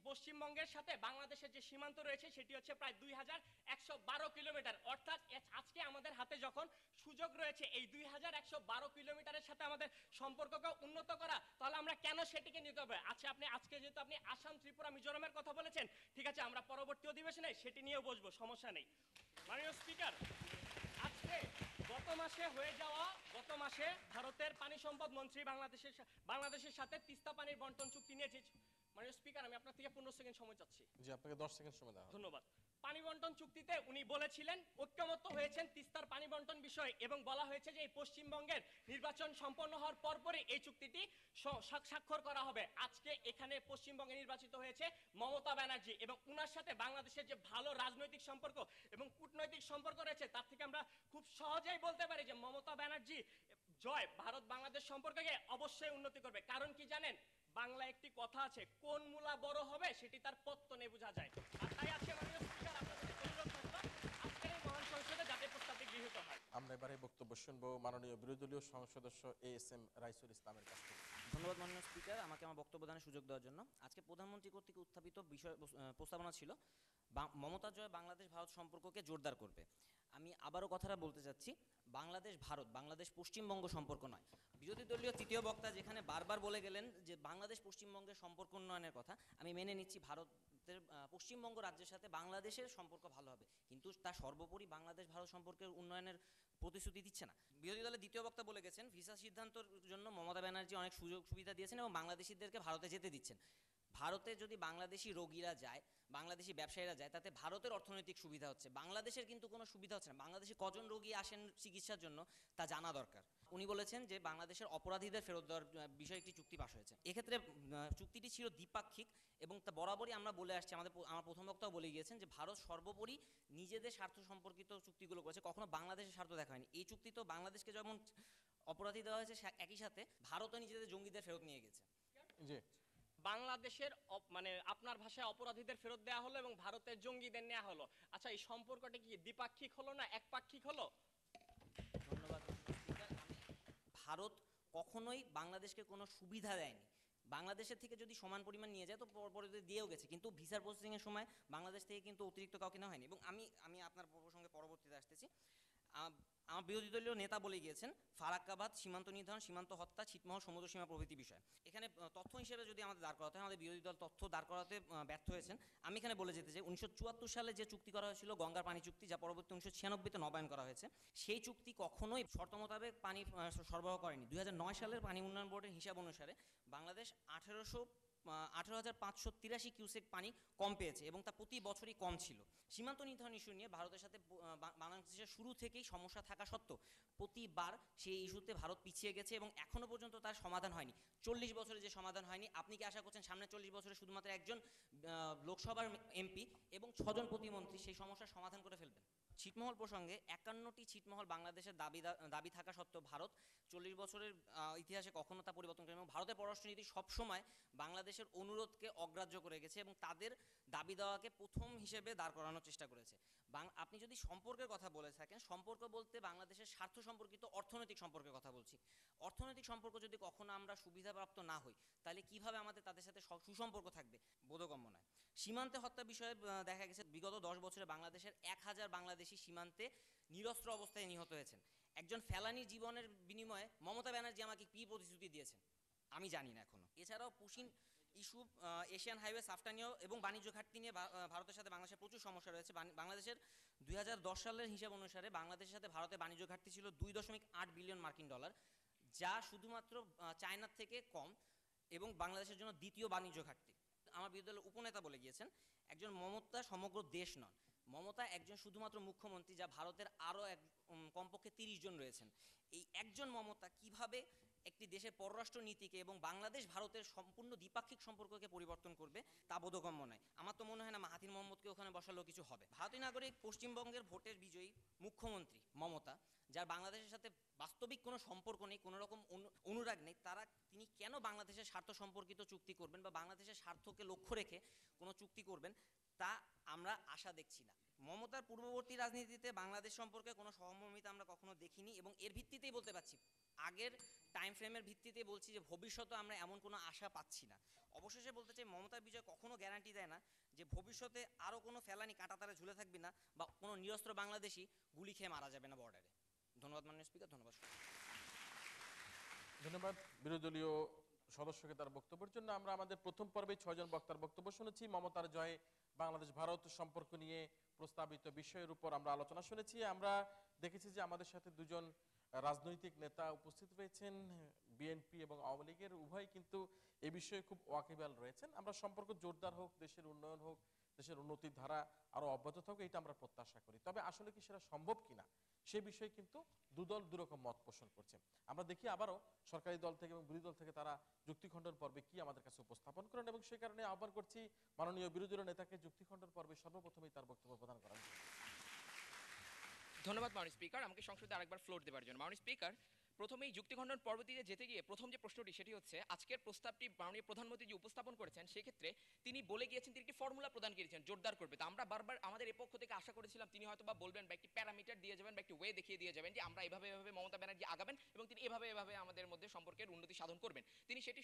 পশ্চিমবঙ্গের সাথে বাংলাদেশের যে সীমান্ত রয়েছে সেটি হচ্ছে প্রায় 2112 কিলোমিটার। অর্থাৎ আজকে আমাদের হাতে যখন সুযোগ রয়েছে এই 2112 কিলোমিটারের সাথে আমাদের সম্পর্ককে উন্নত করা, তাহলে আমরা কেন সেটিকে নিতে হবে? আচ্ছা, আজকে যেহেতু আপনি আসাম, ত্রিপুরা, মিজোরামের কথা বলেছেন, ঠিক আছে, আমরা পরবর্তী অধিবেশনে সেটি নিয়েও বসবো, সমস্যা নেই। মাননীয় স্পিকার, আজকে গত মাসে ভারতের পানি সম্পদ মন্ত্রী বাংলাদেশের সাথে তিস্তা পানির বন্টন চুক্তি নিয়েছে। মাননীয় স্পিকার, আমি আপনার থেকে 15 সেকেন্ড সময় চাচ্ছি। জি, আপনাকে 10 সেকেন্ড সময় দেওয়া হবে। ধন্যবাদ। পানি বন্টন চুক্তিতে উনি বলেছিলেন ঐক্যমত্য হয়েছেন তিস্তার পানি বন্টন বিষয়ে, এবং বলা হয়েছে যে এই পশ্চিমবঙ্গের নির্বাচন সম্পন্ন হওয়ার পরপরই এই চুক্তিটি স্বাক্ষর করা হবে। আজকে এখানে পশ্চিমবঙ্গে নির্বাচিত হয়েছে মমতা ব্যানার্জি, এবং উনার সাথে বাংলাদেশের যে ভালো রাজনৈতিক সম্পর্ক এবং কূটনৈতিক সম্পর্ক রয়েছে, তার থেকে আমরা খুব সহজেই বলতে পারি যে মমতা ব্যানার্জি জয় ভারত বাংলাদেশ সম্পর্ককে অবশ্যই উন্নতি করবে। কারণ কি জানেন, বাংলা একটি কথা আছে, কোন মূলা বড় হবে সেটি তার পত্তনে বোঝা যায়। আর তাই আজকে মাননীয় স্পিকার আপনাদের অনুরোধ থাকবে আজকের এই মহান সংসদে যাতে প্রস্তাবটি গৃহীত হয়। আমরা এবারে বক্তব্য শুনবো মাননীয় বিরোধী দলীয় সংসদ সদস্য ASM রাইসুল ইসলামের কাছ থেকে। ধন্যবাদ মাননীয় স্পিকার, আমাকে আমার বক্তব্য দানের সুযোগ দেওয়ার জন্য। আজকে প্রধানমন্ত্রী কর্তৃক উত্থাপিত বিষয় প্রস্তাবনা ছিল মমতা জয় বাংলাদেশ ভারত সম্পর্ককে জোরদার করবে। আমি আবারও কথাটা বলতে চাচ্ছি, বাংলাদেশ ভারত, বাংলাদেশ পশ্চিমবঙ্গ সম্পর্ক নয়। বিরোধী দলীয় তৃতীয় বক্তা যেখানে বারবার বলে গেলেন যে বাংলাদেশ পশ্চিমবঙ্গের সম্পর্ক উন্নয়নের কথা, আমি মেনে নিচ্ছি ভারতের পশ্চিমবঙ্গ রাজ্যের সাথে বাংলাদেশের সম্পর্ক ভালো হবে, কিন্তু তা সর্বোপরি বাংলাদেশ ভারত সম্পর্কের উন্নয়নের প্রতিশ্রুতি দিচ্ছে না। বিরোধী দলের দ্বিতীয় বক্তা বলে গেছেন ভিসা সিদ্ধান্তের জন্য মমতা ব্যানার্জি অনেক সুযোগ সুবিধা দিয়েছেন এবং বাংলাদেশিদেরকে ভারতে যেতে দিচ্ছেন। ভারতে যদি বাংলাদেশি রোগীরা যায়, বাংলাদেশি ব্যবসায়ীরা যায়, তাতে ভারতের অর্থনৈতিক সুবিধা হচ্ছে, বাংলাদেশের কিন্তু কোনো সুবিধা হচ্ছে না। বাংলাদেশে কজন রোগী আসেন চিকিৎসার জন্য তা জানা দরকার। উনি বলেছেন যে বাংলাদেশের অপরাধীদের ফেরত দেওয়ার বিষয়ে একটি চুক্তি পাশ হয়েছে। এক্ষেত্রে চুক্তিটি ছিল দ্বিপাক্ষিক এবং তা বরাবরই আমরা বলে আসছি, আমার প্রথম বক্তাও বলে গিয়েছেন যে ভারত সর্বোপরি নিজেদের স্বার্থ সম্পর্কিত চুক্তিগুলো করেছে, কখনো বাংলাদেশের স্বার্থ দেখা হয়নি। এই চুক্তি তো বাংলাদেশকে যেমন অপরাধী দেওয়া হয়েছে, একই সাথে ভারতও নিজেদের জঙ্গিদের ফেরত নিয়ে গেছে। জি, বাংলাদেশের মানে আপনার ভাষায় অপরাধীদের ফেরত দেওয়া হলো এবং ভারতের জঙ্গিদের নেওয়া হলো। আচ্ছা, এই সম্পর্কটা কি দ্বিপাক্ষিক হলো না একপাক্ষিক হলো? ধন্যবাদ স্পিকার। ভারত কখনোই বাংলাদেশকে কোনো সুবিধা দেয়নি। বাংলাদেশের থেকে যদি সমান পরিমাণ নিয়ে যায় তো পরবর্তীতে দিয়েও গেছে, কিন্তু ভিসার প্রসেসিংয়ের সময় বাংলাদেশ থেকে কিন্তু অতিরিক্ত কাউকে নেওয়া হয়নি। এবং আমি আপনার প্রসঙ্গে পরবর্তীতে আসতেছি। আমার বিরোধী দলীয় নেতা বলে গিয়েছেন ফারাক্কাবাদ, সীমান্ত নির্ধারণ, সীমান্ত হত্যা, ছিটমহল, সমুদ্র সীমা প্রভৃতি বিষয়। এখানে তথ্য হিসেবে যদি আমাদের দাঁড় করাতে হয়, আমাদের বিরোধী দল তথ্য দাঁড় করাতে ব্যর্থ হয়েছেন। আমি এখানে বলে যেতে চাই 1974 সালে যে চুক্তি করা হয়েছিল গঙ্গার পানি চুক্তি, যা পরবর্তী 1996-তে নবায়ন করা হয়েছে, সেই চুক্তি কখনোই শর্ত মোতাবেক পানি সরবরাহ করেনি। 2009 সালের পানি উন্নয়ন বোর্ডের হিসাব অনুসারে বাংলাদেশ 18,583 কিউসেক পানি কম পেয়েছে এবং তা প্রতি বছরই কম ছিল। সীমান্ত নির্ধারণ ইস্যু নিয়ে ভারতের সাথে বাংলাদেশের শুরু থেকেই সমস্যা থাকা সত্ত্বেও প্রতিবার সেই ইস্যুতে ভারত পিছিয়ে গেছে এবং এখনো পর্যন্ত তার সমাধান হয়নি। 40 বছরে যে সমাধান হয়নি, আপনি কি আশা করছেন সামনে 40 বছরে শুধুমাত্র একজন লোকসভার এমপি এবং 6 জন প্রতিমন্ত্রী সেই সমস্যার সমাধান করে ফেলবেন? ছিটমহল প্রসঙ্গে 51টি ছিটমহল বাংলাদেশের দাবি থাকা সত্ত্বেও ভারত 40 বছরের ইতিহাসে কখনো তা পরিবর্তন করেনি এবং ভারতের পররাষ্ট্রনীতি সবসময় বাংলাদেশের অনুরোধকে অগ্রাহ্য করে গেছে এবং তাদের দাবি দেওয়াকে প্রথম হিসেবে দাঁড় করানোর চেষ্টা করেছে। আপনি যদি সম্পর্কের কথা বলে থাকেন, সম্পর্ক বলতে বাংলাদেশের স্বার্থ সম্পর্কিত অর্থনৈতিক সম্পর্কের কথা বলছি। অর্থনৈতিক সম্পর্ক যদি কখনো আমরা সুবিধাপ্রাপ্ত না হই, তাহলে কিভাবে আমাদের তাদের সাথে সুসম্পর্ক থাকবে? বোধগম্য নয়। সীমান্তে হত্যা বিষয়ে দেখা গেছে বিগত 10 বছরে বাংলাদেশের 1000 বাংলাদেশি সীমান্তে নিরস্ত্র অবস্থায় নিহত হয়েছেন। একজন ফেলানির জীবনের বিনিময়ে মমতা ব্যানার্জি আমাকে কি প্রতিশ্রুতি দিয়েছেন আমি জানি না এখনো। এছাড়াও পুশিন ইস্যু, এশিয়ান হাইওয়ে, সাফটানিও এবং বাণিজ্য ঘাটতি নিয়ে ভারতের সাথে বাংলাদেশের প্রচুর সমস্যা রয়েছে। বাংলাদেশের 2010 সালের হিসাব অনুসারে বাংলাদেশের সাথে ভারতের বাণিজ্য ঘাটতি ছিল $2.8 বিলিয়ন, যা শুধুমাত্র চায়নার থেকে কম এবং বাংলাদেশের জন্য দ্বিতীয় বাণিজ্য ঘাটতি। আমার বিরোধী দলের উপনেতা বলে গিয়েছেন একজন মমতা সমগ্র দেশ নন, মমতা একজন শুধুমাত্র মুখ্যমন্ত্রী, যা ভারতের আরও কমপক্ষে 30 জন রয়েছেন। এই একজন মমতা কিভাবে একটি দেশের পররাষ্ট্র নীতিকে এবং বাংলাদেশ ভারতের সম্পূর্ণ দ্বিপাক্ষিক সম্পর্ককে পরিবর্তন করবে তা বোধগম্য নয়। আমার তো মনে হয় না মাহাথির মোহাম্মদকে ওখানে বসালেও কিছু হবে। ভারতীয় নাগরিক, পশ্চিমবঙ্গের ভোটের বিজয়ী মুখ্যমন্ত্রী মমতা, যার বাংলাদেশের সাথে বাস্তবিক কোনো সম্পর্ক নেই, কোনো রকম অনুরাগ নেই, তিনি কেন বাংলাদেশের স্বার্থ সম্পর্কিত চুক্তি করবেন বা বাংলাদেশের স্বার্থকে লক্ষ্য রেখে কোনো চুক্তি করবেন তা আমরা আশা দেখছি না। মমতার পূর্ববর্তী রাজনীতিতে বাংলাদেশ সম্পর্কে কোনো সহমর্মিতা আমরা কখনো দেখিনি এবং এর ভিত্তিতেই বলতে পারছি, আগের টাইম ফ্রেমের ভিত্তিতে বলছি যে ভবিষ্যতে আমরা এমন কোনো আশা পাচ্ছি না। অবশেষে বলতে চাই, মমতার বিজয় কখনো গ্যারান্টি দেয় না যে ভবিষ্যতে আরও কোনো ফেলানি কাঁটাতারে ঝুলে থাকবে না বা কোনো নিরস্ত্র বাংলাদেশি গুলি খেয়ে মারা যাবে না বর্ডারে। ধন্যবাদ মাননীয় স্পিকার, ধন্যবাদ। ধন্যবাদ বিরোধী দলীয় সদস্যকে তার বক্তব্যের জন্য। আমরা আমাদের প্রথম পর্বে 6 জন বক্তার বক্তব্য শুনেছি। মমতার জয়ে বাংলাদেশ ভারত সম্পর্ক নিয়ে প্রস্তাবিত বিষয়ের উপর আমরা আলোচনা শুনেছি। আমরা দেখেছি যে আমাদের সাথে দুজন রাজনৈতিক নেতা উপস্থিত রয়েছেন, বিএনপি এবং আওয়ামী লীগের, উভয় কিন্তু এই বিষয়ে খুব ওয়াকিবহাল রয়েছেন। আমরা সম্পর্ক জোরদার হোক, দেশের উন্নয়ন হোক, দেশের উন্নতির ধারা আরো অব্যাহত থাকুক, এটা আমরা প্রত্যাশা করি। তবে আসলে কি সেটা সম্ভব কিনা সে বিষয়ে কিন্তু দুদল দুরকম মত পোষণ করছে। আমরা দেখি আবারও সরকারি দল থেকে এবং বিরোধী দল থেকে তারা যুক্তি খণ্ডন পর্বে কি আমাদের কাছে উপস্থাপন করেন, এবং সে কারণে আহ্বান করছি মাননীয় বিরোধী দলের নেতাকে যুক্তি খণ্ডন পর্বে সর্বপ্রথমেই তার বক্তব্য প্রদান করার জন্য। ধন্যবাদ মাননীয় স্পিকার, আমাকে সংসদে আরেকবার ফ্লোর দেওয়ার জন্য। মাননীয় স্পিকার, প্রথমেই যুক্তিখণ্ডন পরবর্তীতে যেতে গিয়ে প্রথম যে প্রশ্নটি সেটি হচ্ছে আজকের প্রস্তাবটি মাননীয় প্রধানমন্ত্রী যে উপস্থাপন করেছেন সেক্ষেত্রে তিনি বলে গিয়েছেন তিনি একটি ফর্মুলা প্রদান করেছেন জোরদার করবে। তো আমরা বারবার আমাদের এই পক্ষ থেকে আশা করেছিলাম তিনি হয়তো বা বলবেন বা একটি প্যারামিটার দিয়ে যাবেন বা একটি ওয়ে দেখিয়ে দিয়ে যাবেন যে আমরা এভাবে এভাবে মমতা ব্যানার্জি আগাবেন এবং তিনি এভাবে এভাবে আমাদের মধ্যে সম্পর্কের উন্নতি সাধন করবেন। তিনি সেটি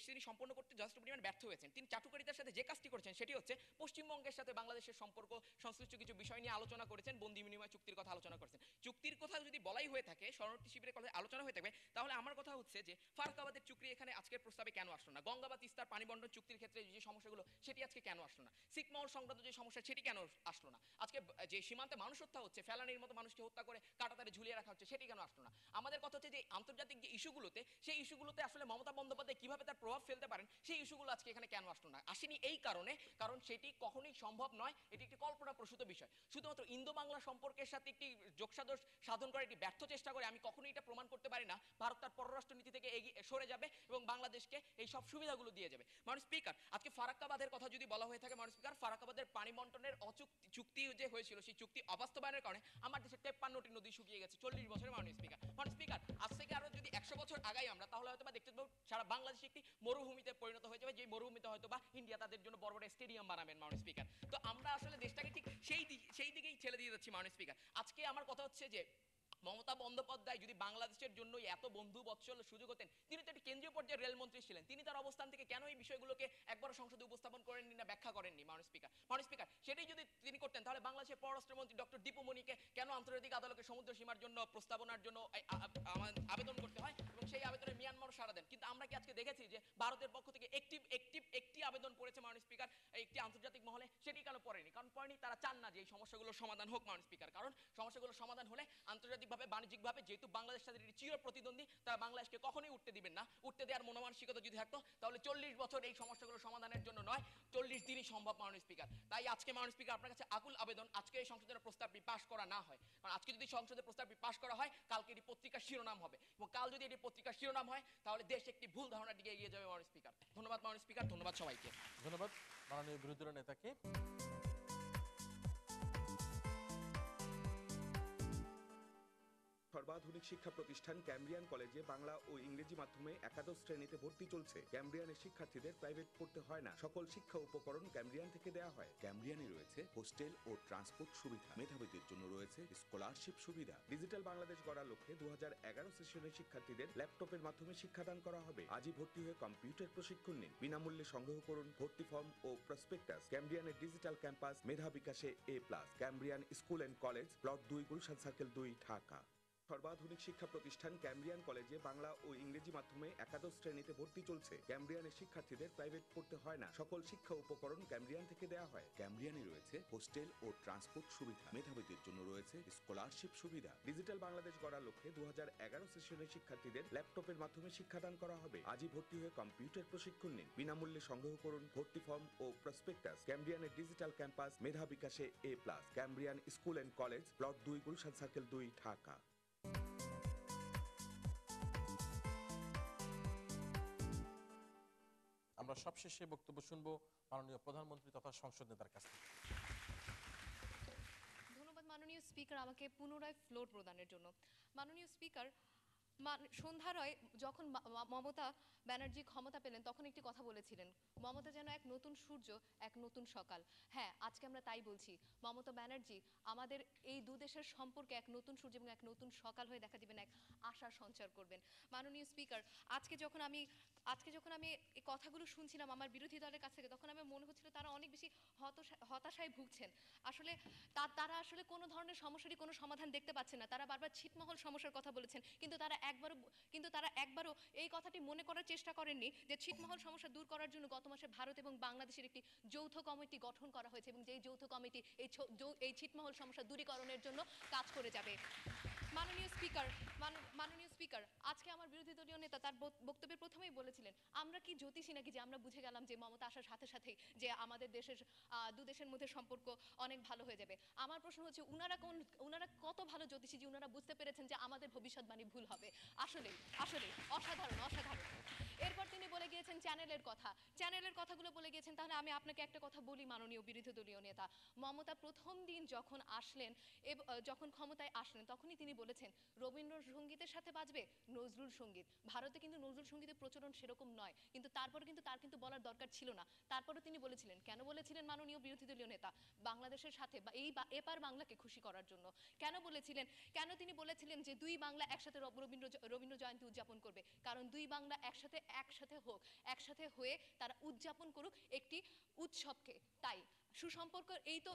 তিনি সম্পন্ন করতে যথেষ্ট পরিমাণ ব্যর্থ হয়েছেন। তিনি চাটুকারিতার সাথে যে কাজটি করেছেন সেটি হচ্ছে পশ্চিমবঙ্গের সাথে বাংলাদেশের সম্পর্ক সংশ্লিষ্ট কিছু বিষয় নিয়ে আলোচনা করেছেন, বন্দি বিনিময় চুক্তির কথা আলোচনা করেছেন। চুক্তির কথা যদি বলাই হয়ে থাকে, শরণার্থী শিবিরের কথা আলোচনা হয়ে থাকবে, তাহলে আমার কথা হচ্ছে যে ফারাক্কাবাদের চুক্তি এখানে আজকের প্রস্তাবে কেন আসলো না? গঙ্গা বা তিস্তার পানি বন্টন চুক্তির ক্ষেত্রে যে সমস্যাগুলো সেটি আজকে কেন আসলো না? ছিটমহল সংক্রান্ত যে সমস্যা সেটি কেন আসলো না? আজকে যে সীমান্তে মানুষ হত্যা হচ্ছে, ফেলানির মতো মানুষকে হত্যা করে কাঁটাতারে ঝুলিয়ে রাখা হচ্ছে, সেটি কেন আসলো না? আমাদের কথা হচ্ছে যে আন্তর্জাতিক যে ইস্যুগুলোতে সেই ইস্যুগুলোতে আসলে মমতা বন্দ্যোপাধ্যায় কিভাবে তার প্রভাব ফেলতে পারেন সেই ইস্যুগুলো আজকে এখানে কেন আসলো না? আসেনি এই কারণে, কারণ সেটি কখনোই সম্ভব নয়, এটি একটি কল্পনা প্রসূত বিষয়। শুধুমাত্র ইন্দো বাংলা সম্পর্কের সাথে একটি যোগসাদশ সাধন করে একটি ব্যর্থ চেষ্টা করে আমি কখনোই এটা প্রমাণ করতে পারি না ভারত তার পররাষ্ট্র নীতি থেকে সরে যাবে এবং বাংলাদেশকে এই সব সুবিধাগুলো দিয়ে যাবে। মাননীয় স্পিকার, আজকে ফারাক্কাবাদের কথা যদি বলা হয়ে থাকে, মাননীয় স্পিকার, ফারাক্কাবাদের পানি বন্টনের চুক্তি যে হয়েছিল সেই চুক্তি অবাস্তবায়নের কারণে আমার দেশে 53টি নদী শুকিয়ে গেছে 40 বছরে। মাননীয় স্পিকার, আজ থেকে আরো যদি 100 বছর আগাই আমরা, তাহলে হয়তো বা দেখতে পাবো সারা বাংলাদেশ একটি মরুভূমিতে পরিণত হয়ে যাবে, যে মরুভূমিতে হয়তো বা ইন্ডিয়া তাদের জন্য বড় বড় স্টেডিয়াম বানাবেন। মাননীয় স্পিকার, তো আমরা আসলে দেশটাকে ঠিক সেই দিকেই ঠেলে দিয়ে যাচ্ছি। মাননীয় স্পিকার, আজকে আমার কথা হচ্ছে যে মমতা বন্দ্যোপাধ্যায় যদি বাংলাদেশের জন্য এত বন্ধু বৎসল সুযোগ হতেন, তিনি তো একটি কেন্দ্রীয় পর্যায়ের রেলমন্ত্রী ছিলেন, তিনি তার অবস্থান থেকে কেন এই বিষয়গুলোকে একবার সংসদে উপস্থাপন করেননি না ব্যাখ্যা করেননি? মাননীয় স্পিকার, সেটাই যদি তিনি করতেন তাহলে বাংলাদেশের পররাষ্ট্রমন্ত্রী ডক্টর দীপু মনিকে কেন আন্তর্জাতিক আদালতে সমুদ্র সীমার জন্য প্রস্তাবনার জন্য আবেদন করতে হয় এবং সেই আবেদনে মিয়ানমার সাড়া দেন? কিন্তু আমরা কি আজকে দেখেছি যে ভারতের পক্ষ থেকে একটি আবেদন পড়েছে মাননীয় স্পিকার একটি আন্তর্জাতিক মহলে? সেটি কেন পড়েনি? কারণ পড়েনি, তারা চান না যে এই সমস্যাগুলোর সমাধান হোক। মাননীয় স্পিকার, কারণ সমস্যাগুলোর সমাধান হলে আন্তর্জাতিকভাবে বাণিজ্যিকভাবে যেহেতু বাংলাদেশ সাথে চির প্রতিদ্বন্দ্বী, তারা বাংলাদেশকে কখনোই উঠতে দিবেন না। উঠতে দেওয়ার মনোমানসিকতা যদি থাকতো তাহলে 40 বছর এই সমস্যাগুলো সমাধানের জন্য নয়, 40 দিনই সম্ভব। মাননীয় স্পিকার, তাই আজকে মাননীয় স্পিকার আপনার কাছে আকুল আবেদন, আজকে এই সংসদের প্রস্তাবটি পাশ করা না হয়, কারণ আজকে যদি সংসদের প্রস্তাবটি পাশ করা হয় কালকে এটি পত্রিকার শিরোনাম হবে, এবং কাল যদি এটি পত্রিকার শিরোনাম হয় তাহলে দেশ একটি ভুল ধারণার দিকে এগিয়ে যাবে। মাননীয় স্পিকার, ধন্যবাদ। মাননীয় স্পিকার, ধন্যবাদ সবাইকে। ধন্যবাদ মাননীয় বিরোধী দলের নেতাকে। সর্বাধুনিক শিক্ষা প্রতিষ্ঠান ক্যামব্রিয়ান কলেজে বাংলা ও ইংরেজি মাধ্যমে একাদশ শ্রেণীতে ভর্তি চলছে। ক্যামব্রিয়ানের শিক্ষার্থীদের প্রাইভেট পড়তে হয় না, সকল শিক্ষা উপকরণ ক্যামব্রিয়ান থেকে দেওয়া হয়। ক্যামব্রিয়ানে রয়েছে হোস্টেল ও ট্রান্সপোর্ট সুবিধা, মেধাবীদের জন্য রয়েছে স্কলারশিপ সুবিধা। ডিজিটাল বাংলাদেশ গড়ার লক্ষ্যে 2011 সেশনের শিক্ষার্থীদের ল্যাপটপের মাধ্যমে শিক্ষাদান করা হবে। আজই ভর্তি হয়ে কম্পিউটার প্রশিক্ষণ নিন। বিনামূল্যে সংগ্রহ করুন ভর্তি ফর্ম ও প্রসপেক্টাস। ক্যামব্রিয়ানের ডিজিটাল ক্যাম্পাস, মেধা বিকাশে A+। Cambrian school and college, plot 2, Gulshan circle 2, Dhaka. সর্বাধুনিক শিক্ষা প্রতিষ্ঠান ক্যামব্রিয়ান কলেজে বাংলা ও ইংরেজি মাধ্যমে একাদশ শ্রেণীতে ভর্তি চলছে। ক্যামব্রিয়ানের শিক্ষার্থীদের প্রাইভেট পড়তে হয় না, সকল শিক্ষা উপকরণ ক্যামব্রিয়ান থেকে দেওয়া হয়। ক্যামব্রিয়ানে রয়েছে হোস্টেল ও ট্রান্সপোর্ট সুবিধা, মেধাবীদের জন্য রয়েছে স্কলারশিপ সুবিধা। ডিজিটাল বাংলাদেশ গড়ার লক্ষ্যে 2011 সেশনের শিক্ষার্থীদের ল্যাপটপের মাধ্যমে শিক্ষাদান করা হবে। আজই ভর্তি হয়ে কম্পিউটার প্রশিক্ষণ নিন। বিনামূল্যে সংগ্রহ করুন ভর্তি ফর্ম ও প্রসপেক্টাস। ক্যামব্রিয়ানের ডিজিটাল ক্যাম্পাস, মেধা বিকাশে A+। Cambrian school and college, plot 2, Gulshan circle 2, Dhaka. আমরা সবশেষে বক্তব্য শুনবো মাননীয় প্রধানমন্ত্রী তথা সংসদ নেতার কাছ থেকে। ধন্যবাদ মাননীয় স্পিকার আমাকে পুনরায় ফ্লোর প্রদানের জন্য। মাননীয় স্পিকার, সন্ধ্যারয় যখন মমতা ব্যানার্জি ক্ষমতা পেলেন তখন একটি কথা বলেছিলেন, মমতা যেন এক নতুন সূর্য, এক নতুন সকাল। হ্যাঁ, আজকে আমরা তাই বলছি, মমতা ব্যানার্জি আমাদের এই দু দেশের সম্পর্কে এক নতুন সূর্য এবং এক নতুন সকাল হয়ে দেখা দিবেন, এক আশার সঞ্চার করবেন। মাননীয় স্পিকার, আজকে যখন আমি এই কথাগুলো শুনছিলাম আমার বিরোধী দলের কাছ থেকে, তখন আমার মনে হচ্ছিল তারা অনেক বেশি হতাশায় ভুগছেন। আসলে তারা আসলে কোনো ধরনের সমস্যারই কোনো সমাধান দেখতে পাচ্ছেন না। তারা বারবার ছিটমহল সমস্যার কথা বলেছেন, কিন্তু তারা একবারও এই কথাটি মনে করার চেষ্টা করেননি যে ছিটমহল সমস্যা দূর করার জন্য গত মাসে ভারত এবং বাংলাদেশের একটি যৌথ কমিটি গঠন করা হয়েছে এবং যেই যৌথ কমিটি এই ছিটমহল সমস্যা দূরীকরণের জন্য কাজ করে যাবে। মাননীয় স্পিকার, মাননীয় স্পিকার, আজকে আমার বিরোধী দলীয় নেতা তার বক্তব্যের প্রথমেই বলেছিলেন আমরা কি জ্যোতিষী নাকি যে আমরা বুঝে গেলাম যে মমতা আসার সাথে সাথেই যে আমাদের দেশের দু দেশের মধ্যে সম্পর্ক অনেক ভালো হয়ে যাবে। আমার প্রশ্ন হচ্ছে উনারা কত ভালো জ্যোতিষী যে উনারা বুঝতে পেরেছেন যে আমাদের ভবিষ্যৎবাণী ভুল হবে। আসলে আসলে অসাধারণ অসাধারণ। এরপর তিনি বলে গিয়েছেন চ্যানেলের কথাগুলো বলে গিয়েছেন। তাহলে আমি আপনাকে একটা কথা বলি মাননীয় বিরোধী দলীয় নেতা, মমতা প্রথম দিন যখন আসলেন যখন ক্ষমতায় আসলেন তখনই তিনি বলেছেন রবীন্দ্রসঙ্গীতের সাথে বাজবে নজরুল সঙ্গীত। ভারতে কিন্তু নজরুল সঙ্গীতের প্রচলন সেরকম নয়, কিন্তু তারপরে কিন্তু তার কিন্তু বলার দরকার ছিল না। তারপরে তিনি বলেছিলেন, কেন বলেছিলেন মাননীয় বিরোধী দলীয় নেতা? বাংলাদেশের সাথে এপার বাংলাকে খুশি করার জন্য। কেন বলেছিলেন? কেন তিনি বলেছিলেন যে দুই বাংলা একসাথে রবীন্দ্র জয়ন্তী উদযাপন করবে? কারণ দুই বাংলা একসাথে হোক, একসাথে হয়ে তারা উদযাপন করুক একটি উৎসবকে। তাই সুসম্পর্ক এই তো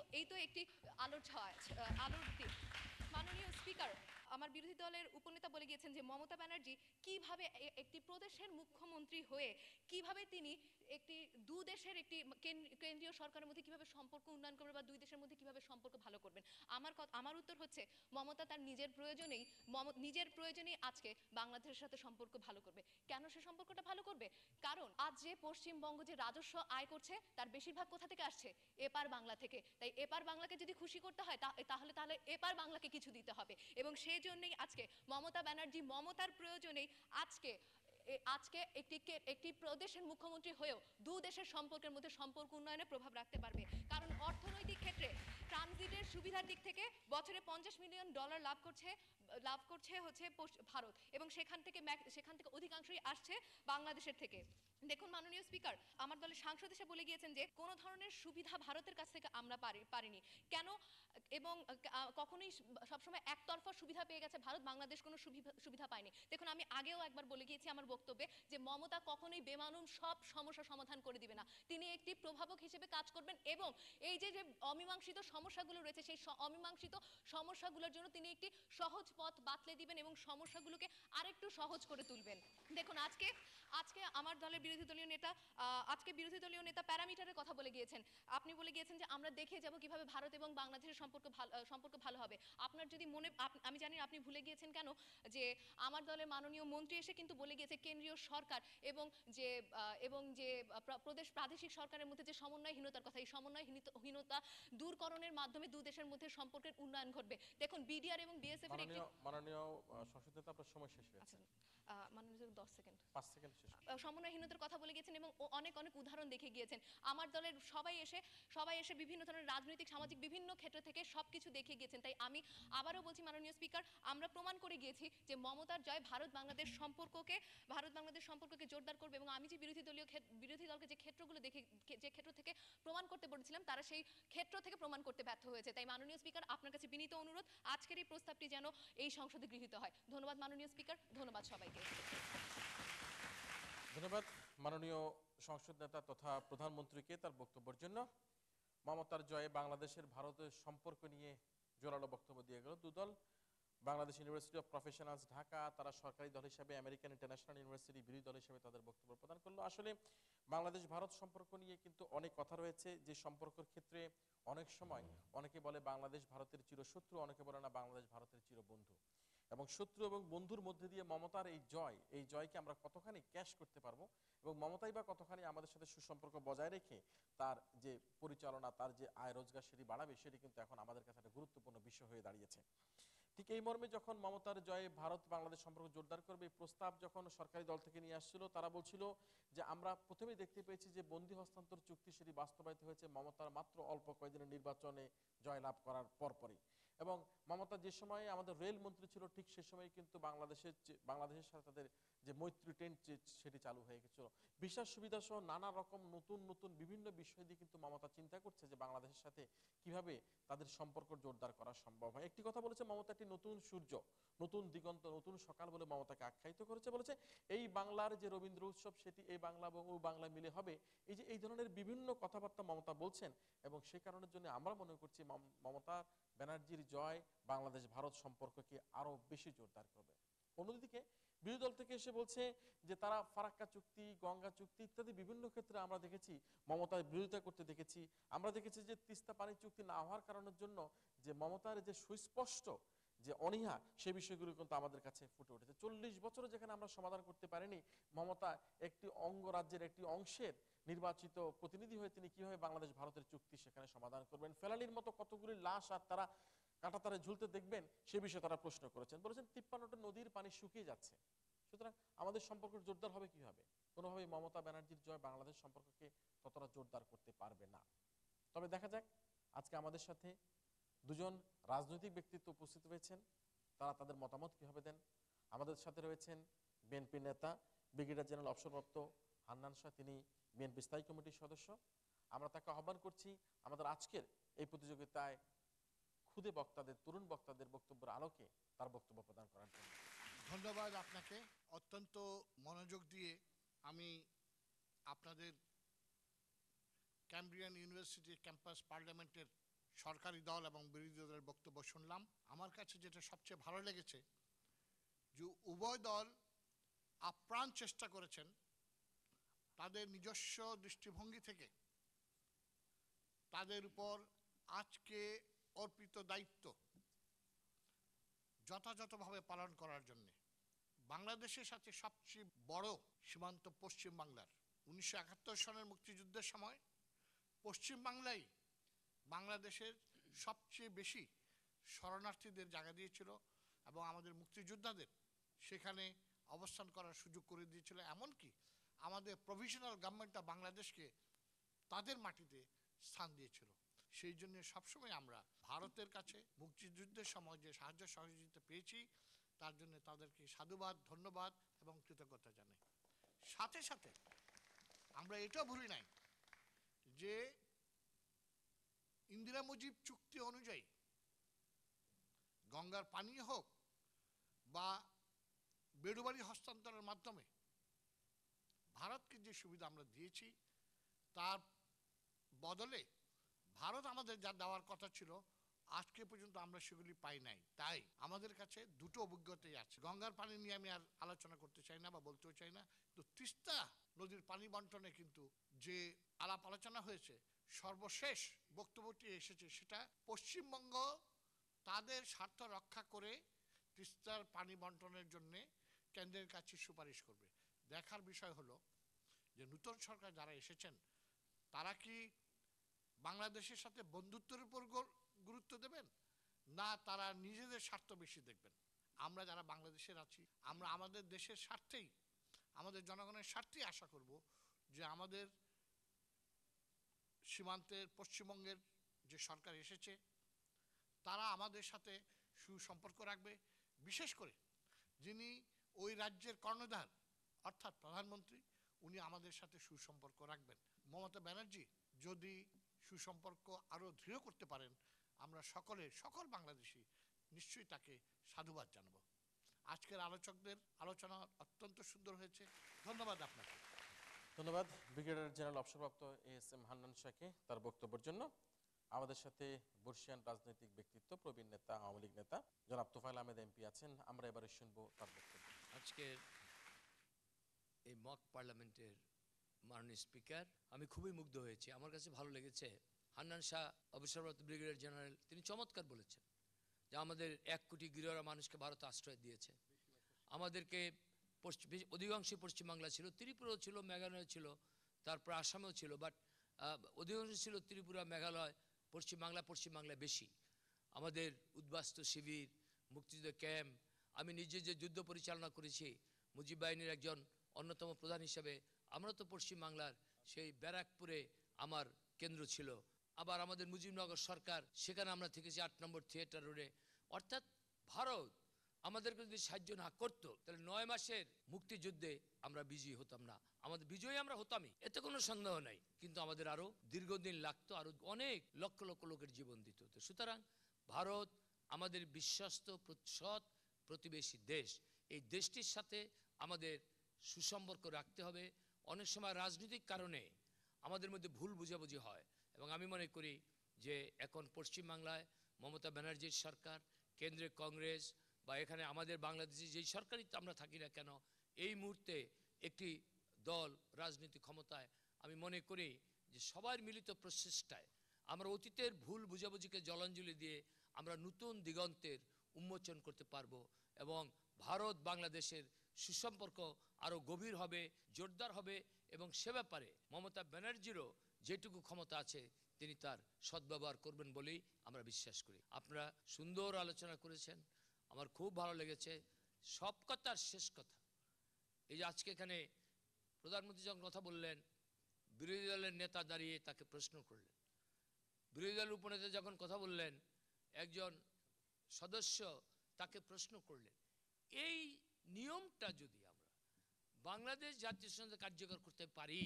একটি আলোর দিক। মাননীয় স্পিকার, আমার বিরোধী দলের উপনেতা বলে গিয়েছেন যে মমতা ব্যানার্জি কিভাবে একটি প্রদেশের মুখ্যমন্ত্রী হয়ে কিভাবে তিনি একটি দু দেশের একটি কেন্দ্রীয় সরকারের মধ্যে কিভাবে সম্পর্ক উন্নয়ন করবেন বা দুই দেশের মধ্যে কিভাবে সম্পর্ক ভালো করবেন। আমার উত্তর হচ্ছে মমতা তার নিজের প্রয়োজনেই আজকে বাংলাদেশের সাথে সম্পর্ক ভালো করবে। কেন সে সম্পর্কটা ভালো করবে? কারণ আজ যে পশ্চিমবঙ্গ যে রাজস্ব আয় করছে তার বেশিরভাগ কোথা থেকে আসছে? এপার বাংলা থেকে। তাই এপার বাংলাকে যদি খুশি করতে হয় তাহলে এপার বাংলাকে কিছু দিতে হবে। এবং সেই জন্যই আজকে মমতা ব্যানার্জি মমতার প্রয়োজনেই আজকে একটি প্রদেশের মুখ্যমন্ত্রী হয়েও দু দেশের সম্পর্কের মধ্যে সম্পর্ক উন্নয়নে প্রভাব রাখতে পারবে। কারণ অর্থনৈতিক ক্ষেত্রে ট্রানজিটের সুবিধার দিক থেকে বছরে $50 মিলিয়ন লাভ করছে হচ্ছে ভারত, এবং সেখান থেকে অধিকাংশই আসছে বাংলাদেশের থেকে। দেখুন মাননীয় স্পিকার, আমার দলের সাংসদ এসে বলে গিয়েছেন যে কোনো ধরনের সুবিধা ভারতের কাছ থেকে আমরা পারিনি কেন, এবং কখনোই সবসময় একতরফা সুবিধা পেয়ে গেছে ভারত, বাংলাদেশ কোনো সুবিধা পায়নি। দেখুন আমি আগেও একবার বলে গিয়েছি আমার বক্তব্যে যে মমতা কখনোই বেমানুম সব সমস্যা সমাধান করে দিবে না। তিনি একটি প্রভাবক হিসেবে কাজ করবেন এবং এই যে অমীমাংসিত সমস্যাগুলো রয়েছে সেই অমীমাংসিত সমস্যাগুলোর জন্য তিনি একটি সহজ পথ বাতলে দিবেন এবং সমস্যাগুলোকে আরেকটু সহজ করে তুলবেন। দেখুন আজকে আমার দলের বিরোধী দলীয় নেতা প্যারামিটারের কথা বলে গিয়েছেন। আপনি বলে গিয়েছেন যে আমরা দেখে যাব কিভাবে ভারত এবং বাংলাদেশের সম্পর্ক ভালো হবে। আপনার যদি আমি জানি আপনি ভুলে গিয়েছেন কেন যে আমার দলের মাননীয় মন্ত্রী এসে কিন্তু বলে গিয়েছে কেন্দ্রীয় সরকার এবং যে প্রাদেশিক সরকারের মধ্যে যে সমন্বয়হীনতার কথা, এই সমন্বয়হীনতা দূরকরণের মাধ্যমে দু দেশের মধ্যে সম্পর্কের উন্নয়ন ঘটবে। দেখুন বিডিআর এবং বিএসএফ এর একটি মাননীয় সংসদ নেতা আপনার সময় শেষ হয়েছে। মাননীয় 10 সেকেন্ড 5 সেকেন্ড শেষ। সমন্বয়হীনতার কথা বলে গেছেন এবং অনেক উদাহরণ দেখে গিয়েছেন। আমার দলের সবাই এসে বিভিন্ন ধরনের রাজনৈতিক সামাজিক বিভিন্ন ক্ষেত্র থেকে সবকিছু দেখে গিয়েছেন। তাই আমি আবারও বলছি মাননীয় স্পিকার, আমরা প্রমাণ করে গিয়েছি যে মমতার জয় ভারত বাংলাদেশ সম্পর্ককে জোরদার করবে। এবং আমি যে বিরোধী দলকে যে ক্ষেত্র থেকে প্রমাণ করতে বলেছিলাম তারা সেই ক্ষেত্র থেকে প্রমাণ করতে ব্যর্থ হয়েছে। তাই মাননীয় স্পিকার আপনার কাছে বিনীত অনুরোধ আজকের এই প্রস্তাবটি যেন এই সংসদে গৃহীত হয়। ধন্যবাদ মাননীয় স্পিকার, ধন্যবাদ সবাইকে। ধন্যবাদ মাননীয় সংসদ নেতা তথা প্রধানমন্ত্রীকে তার বক্তব্যের জন্য। মমতার জয়ে বাংলাদেশের ভারতের সম্পর্ক নিয়ে জোরালো বক্তব্য দিয়ে গেল দুদল। Bangladesh university of professionals Dhaka তারা সরকারি দল হিসেবে, আমেরিকান ইন্টারন্যাশনাল ইউনিভার্সিটি বিরোধী দল হিসেবে তাদের বক্তব্য প্রদান করলো। আসলে বাংলাদেশ ভারত সম্পর্ক নিয়ে কিন্তু অনেক কথা রয়েছে, যে সম্পর্কের ক্ষেত্রে অনেক সময় অনেকে বলে বাংলাদেশ ভারতের চিরশত্রু, অনেকে বলে না বাংলাদেশ ভারতের চিরবন্ধু। এবং শত্রু এবং বন্ধুর মধ্যে দিয়ে মমতার এই জয়কে আমরা কতখানি ক্যাশ করতে পারবো এবং মমতাই বা কতখানি আমাদের সাথে সুসম্পর্ক বজায় রেখে তার যে পরিচালনা, তার যে আয় রোজগার সেটি বাড়াবে, সেটি কিন্তু এখন আমাদের কাছে একটা গুরুত্বপূর্ণ বিষয় হয়ে দাঁড়িয়েছে। ঠিক এই মর্মে যখন মমতার জয়ে ভারত বাংলাদেশ সম্পর্ক জোরদার করবে এই প্রস্তাব যখন সরকারি দল থেকে নিয়ে আসছিল, তারা বলছিল যে আমরা প্রথমেই দেখতে পেয়েছি যে বন্দি হস্তান্তর চুক্তি সেটি বাস্তবায়িত হয়েছে মমতার মাত্র অল্প কয়েকদিনের নির্বাচনে জয়লাভ করার পরপরই। এবং মমতা যে সময়ে আমাদের রেল মন্ত্রী ছিল ঠিক সে সময় কিন্তু বাংলাদেশের সাথে তাদের যে মৈত্রী ট্রেন সেটি চালু হয়ে গেছিল। ভিসা সুবিধা সহ নানা রকম নতুন বিভিন্ন বিষয় দিয়ে কিন্তু মমতা চিন্তা করছে যে বাংলাদেশের সাথে কিভাবে তাদের সম্পর্ক জোরদার করা সম্ভব হয়। একটি কথা বলেছে মমতা, একটি নতুন সূর্য, নতুন দিগন্ত, নতুন সকাল বলে মমতাকে আখ্যায়িত করেছে। বলেছে এই বাংলার যে রবীন্দ্র উৎসব সেটি এই বাংলা এবং ও বাংলা মিলে হবে। এই ধরনের বিভিন্ন কথাবার্তা মমতা বলছেন এবং সে কারণের জন্য আমরা মনে করছি মমতা ব্যানার্জির জয় বাংলাদেশ ভারত সম্পর্ককে আরো বেশি জোরদার করবে। অন্যদিকে বিরোধী দল থেকে এসে বলছে যে তারা ফারাক্কা চুক্তি, গঙ্গা চুক্তি ইত্যাদি বিভিন্ন ক্ষেত্রে আমরা দেখেছি মমতার বিরোধিতা করতে দেখেছি। আমরা দেখেছি যে তিস্তা পানি চুক্তি না হওয়ার কারণের জন্য যে মমতার যে সুস্পষ্ট যে অনীহা, সেই বিষয়গুলো কিন্তু আমাদের কাছে ফুটে উঠেছে। 40 বছরে যেখানে আমরা সমাধান করতে পারিনি, মমতা একটি অঙ্গরাজ্যের একটি অংশের নির্বাচিত প্রতিনিধি হয়ে তিনি কিভাবে বাংলাদেশ ভারতের চুক্তি সেখানে সমাধান করবেন, ফেলানির মতো কতগুলি লাশ আর তারা কাঁটাতারে ঝুলতে দেখবেন, সে বিষয়ে তারা প্রশ্ন করেছেন। বলেছেন 53টা নদীর পানি শুকিয়ে যাচ্ছে, সুতরাং আমাদের সম্পর্ক জোরদার হবে কিভাবে? কোনোভাবেই মমতা ব্যানার্জির জয় বাংলাদেশ সম্পর্ককে ততটা জোরদার করতে পারবে না। তবে দেখা যাক, আজকে আমাদের সাথে দুজন রাজনৈতিক ব্যক্তিত্ব উপস্থিত হয়েছেন, তারা তাদের মতামত কিভাবে দেন। আমাদের সাথে রয়েছেন বিএনপি নেতা ব্রিগেডিয়ার জেনারেল অবসরপ্রাপ্ত হান্নান শাহ, তিনি বিএনপি স্থায়ী কমিটির সদস্য। আমরা তাকে আহ্বান করছি আমাদের আজকের এই প্রতিযোগিতায় খুদে বক্তাদের, তরুণ বক্তাদের বক্তব্যের আলোকে তার বক্তব্য প্রদান করার জন্য। ধন্যবাদ আপনাকে। অত্যন্ত মনোযোগ দিয়ে আমি আপনাদের ক্যামব্রিয়ান ইউনিভার্সিটি ক্যাম্পাস পার্লামেন্টের সরকারি দল এবং বিরোধী দলের বক্তব্য শুনলাম। আমার কাছে যেটা সবচেয়ে ভালো লেগেছে যে উভয় দল আপ্রাণ চেষ্টা করেছেন তাদের নিজস্ব দৃষ্টিভঙ্গি থেকে তাদের উপর আজকে অর্পিত দায়িত্ব যথাযথভাবে পালন করার জন্য। বাংলাদেশের সাথে সবচেয়ে বড় সীমান্ত পশ্চিম বাংলার। 1971 সনের মুক্তিযুদ্ধের সময় পশ্চিম বাংলাই বাংলাদেশের সবচেয়ে বেশি শরণার্থীদের জায়গা দিয়েছিল এবং আমাদের মুক্তিযোদ্ধাদের সেখানে অবস্থান করার সুযোগ করে দিয়েছিল। এমনকি আমাদের প্রভিশনাল গভর্নমেন্ট অফ বাংলাদেশকে তাদের মাটিতে স্থান দিয়েছিল। সেই জন্য সবসময় আমরা ভারতের কাছে মুক্তিযুদ্ধের সময় যে সাহায্য সহযোগিতা পেয়েছি তার জন্য তাদেরকে সাধুবাদ, ধন্যবাদ এবং কৃতজ্ঞতা জানাই। সাথে সাথে আমরা এটাও ভুলি নাই যে ইন্দিরা মুজিব চুক্তি অনুযায়ী গঙ্গার পানি হোক বা বেড়ুবাড়ি হস্তান্তরের মাধ্যমে ভারতকে যে সুবিধা আমরা দিয়েছি তার বদলে ভারত আমাদের যা দেওয়ার কথা ছিল আজকে পর্যন্ত আমরা সেগুলি পাই নাই। তাই আমাদের কাছে দুটো অভিজ্ঞতাই আছে। গঙ্গার পানি নিয়ে আমি আর আলোচনা করতে চাই না বা বলতেও চাই না। তো তিস্তা নদীর পানি বন্টনে কিন্তু যে আলাপ আলোচনা হয়েছে, সর্বশেষ বক্তব্যটি এসেছে সেটা পশ্চিমবঙ্গ তাদের স্বার্থ রক্ষা করে তিস্তার পানি বন্টনের জন্য কেন্দ্রের কাছে সুপারিশ করবে। দেখার বিষয় হলো যে নূতন সরকার যারা এসেছেন তারা কি বাংলাদেশের সাথে বন্ধুত্বের উপর গুরুত্ব দেবেন, না তারা নিজেদের স্বার্থ বেশি দেখবেন? আমরা যারা বাংলাদেশের আছি আমরা আমাদের দেশের স্বার্থেই, আমাদের জনগণের স্বার্থেই আশা করব যে আমাদের সীমান্তের পশ্চিমবঙ্গের যে সরকার এসেছে তারা আমাদের সাথে সুসম্পর্ক রাখবে। বিশেষ করে যিনি ওই রাজ্যের কর্ণধার অর্থাৎ প্রধানমন্ত্রী, উনি আমাদের সাথে সুসম্পর্ক রাখবেন। মমতা ব্যানার্জি যদি সুসম্পর্ক আরও দৃঢ় করতে পারেন আমরা সকল বাংলাদেশি নিশ্চয়ই তাকে সাধুবাদ জানাবো। আজকের আলোচকদের আলোচনা অত্যন্ত সুন্দর হয়েছে। ধন্যবাদ আপনাকে। ধন্যবাদ ব্রিগেডিয়ার জেনারেল অবসরপ্রাপ্ত ASM হান্নান শাহকে তার বক্তব্যের জন্য। আমাদের সাথে বর্ষিয়ান রাজনৈতিক ব্যক্তিত্ব, প্রবীণ নেতা, আওয়ামী লীগ নেতা জনাব তোফায়েল আহমেদ MP আছেন। আমরা এবারে শুনবো তার বক্তব্য। আজকের এই মক পার্লামেন্টের মাননীয় স্পিকার, আমি খুবই মুগ্ধ হয়েছি। আমার কাছে ভালো লেগেছে হান্নান শাহ অবসরপ্রাপ্ত ব্রিগেডিয়ার জেনারেল, তিনি চমৎকার বলেছেন যে আমাদের 1 কোটি গৃহরা মানুষকে ভারত আশ্রয় দিয়েছে। আমাদেরকে অধিকাংশই পশ্চিমবাংলা ছিল, ত্রিপুরাও ছিল, মেঘালয় ছিল, তারপর আসামেও ছিল, বাট অধিকাংশ ছিল ত্রিপুরা, মেঘালয়, পশ্চিমবাংলায় বেশি। আমাদের উদ্বাস্তু শিবির, মুক্তিযুদ্ধ ক্যাম্প, আমি নিজে যে যুদ্ধ পরিচালনা করেছি মুজিব বাহিনীর একজন অন্যতম প্রধান হিসেবে, আমরা তো পশ্চিমবাংলার সেই ব্যারাকপুরে আমার কেন্দ্র ছিল। আবার আমাদের মুজিবনগর সরকার, সেখানে আমরা থেকেছি 8 নম্বর থিয়েটার রোডে। অর্থাৎ ভারত আমাদেরকে যদি সাহায্য না করতো তাহলে 9 মাসের মুক্তিযুদ্ধে আমরা বিজয়ী হতাম না। আমাদের বিজয়ী আমরা হতামই, এতে কোনো সন্দেহ নাই, কিন্তু আমাদের আরো দীর্ঘদিন লাগতো, আরো অনেক লক্ষ লক্ষ লোকের জীবন দিতে হতো। সুতরাং ভারত আমাদের বিশ্বস্ত সৎ প্রতিবেশী দেশ। এই দেশটির সাথে আমাদের সুসম্পর্ক রাখতে হবে। অনেক সময় রাজনৈতিক কারণে আমাদের মধ্যে ভুল বুঝাবুঝি হয়, এবং আমি মনে করি যে এখন পশ্চিমবাংলায় মমতা ব্যানার্জির সরকার, কেন্দ্রে কংগ্রেস, বা এখানে আমাদের বাংলাদেশে যেই সরকারই আমরা থাকি না কেন, এই মুহূর্তে একটি দল রাজনীতি ক্ষমতায়, আমি মনে করি যে সবার মিলিত প্রচেষ্টায় আমরা অতীতের ভুল বুঝাবুঝিকে জলাঞ্জলি দিয়ে আমরা নতুন দিগন্তের উন্মোচন করতে পারবো এবং ভারত বাংলাদেশের সুসম্পর্ক আরও গভীর হবে, জোরদার হবে এবং সে ব্যাপারে মমতা ব্যানার্জিরও যেটুকু ক্ষমতা আছে তিনি তার সদ্ব্যবহার করবেন বলেই আমরা বিশ্বাস করি। আপনারা সুন্দর আলোচনা করেছেন, আমার খুব ভালো লেগেছে। সব কথার শেষ কথা, এই যে আজকে এখানে প্রধানমন্ত্রী যখন কথা বললেন, বিরোধী দলের নেতা দাঁড়িয়ে তাকে প্রশ্ন করলেন, বিরোধী দলের উপনেতা যখন কথা বললেন একজন সদস্য তাকে প্রশ্ন করলেন। এই নিয়মটা যদি আমরা বাংলাদেশ জাতীয় সংসদে কার্যকর করতে পারি,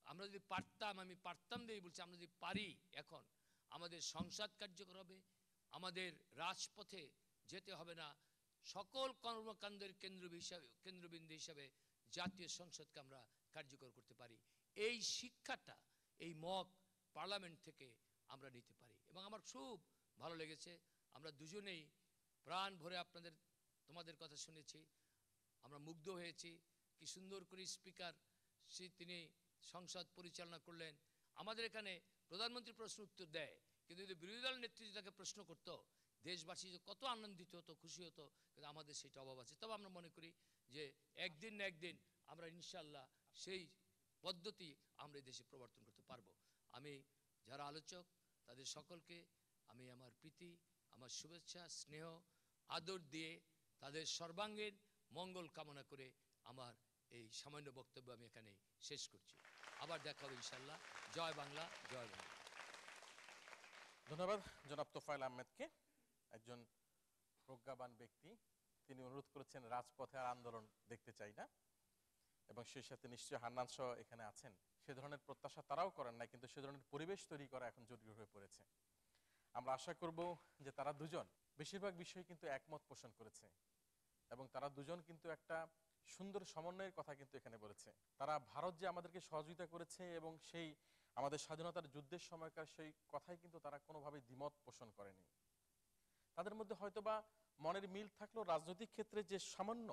আমরা যদি পারতাম, আমি পারতাম দিয়ে বলছি, আমরা যদি পারি, এখন আমাদের সংসদ কার্যকর হবে, আমাদের রাজপথে যেতে হবে না, সকল কর্মকাণ্ডের কেন্দ্রবিন্দু হিসাবে জাতীয় সংসদকে আমরা কার্যকর করতে পারি। এই শিক্ষাটা এই মক পার্লামেন্ট থেকে আমরা নিতে পারি এবং আমার খুব ভালো লেগেছে। আমরা দুজনেই প্রাণ ভরে তোমাদের কথা শুনেছি, আমরা মুগ্ধ হয়েছি। কি সুন্দর করে স্পিকার তিনি সংসদ পরিচালনা করলেন। আমাদের এখানে প্রধানমন্ত্রী প্রশ্ন উত্তর দেয়, কিন্তু যদি বিরোধী দল নেতৃত্ব তাকে প্রশ্ন করত, দেশবাসী যে কত আনন্দিত হতো, খুশি হতো, কিন্তু আমাদের সেটা অভাব আছে। তবে আমরা মনে করি যে একদিন না একদিন আমরা ইনশাল্লাহ সেই পদ্ধতি আমরা এই দেশে প্রবর্তন করতে পারবো। আমি যারা আলোচক তাদের সকলকে আমি আমার প্রীতি, আমার শুভেচ্ছা, স্নেহ, আদর দিয়ে তাদের সর্বাঙ্গীন মঙ্গল কামনা করে আমার এই সামান্য বক্তব্য আমি এখানে শেষ করছি। আবার দেখা হবে ইনশাল্লাহ। জয় বাংলা, জয় বাংলা। ধন্যবাদ জনাব তোফায়েল আহমেদকে, একজন প্রজ্ঞাবান ব্যক্তি। তিনি অনুরোধ করেছেন রাজপথে আর আন্দোলন দেখতে চাই না, এবং সেই সাথে নিশ্চয়ই হান্নান শাহ এখানে আছেন, সে ধরনের প্রত্যাশা তারাও করেন না, কিন্তু সে ধরনের পরিবেশ তৈরি করা এখন জরুরি হয়ে পড়েছে। আমরা আশা করব যে তারা দুজন বেশিরভাগ বিষয়ে কিন্তু একমত পোষণ করেছে, এবং তারা দুজন কিন্তু একটা সুন্দর সমন্বয়ের কথা কিন্তু এখানে বলেছে। তারা ভারত যে আমাদেরকে সহযোগিতা করেছে এবং সেই আমাদের স্বাধীনতার যুদ্ধের সময়কার সেই কথাই কিন্তু তারা কোনোভাবে দ্বিমত পোষণ করেনি। তাদের মধ্যে হয়তোবা মনের মিল থাকলেও রাজনৈতিক ক্ষেত্রে যে সামান্য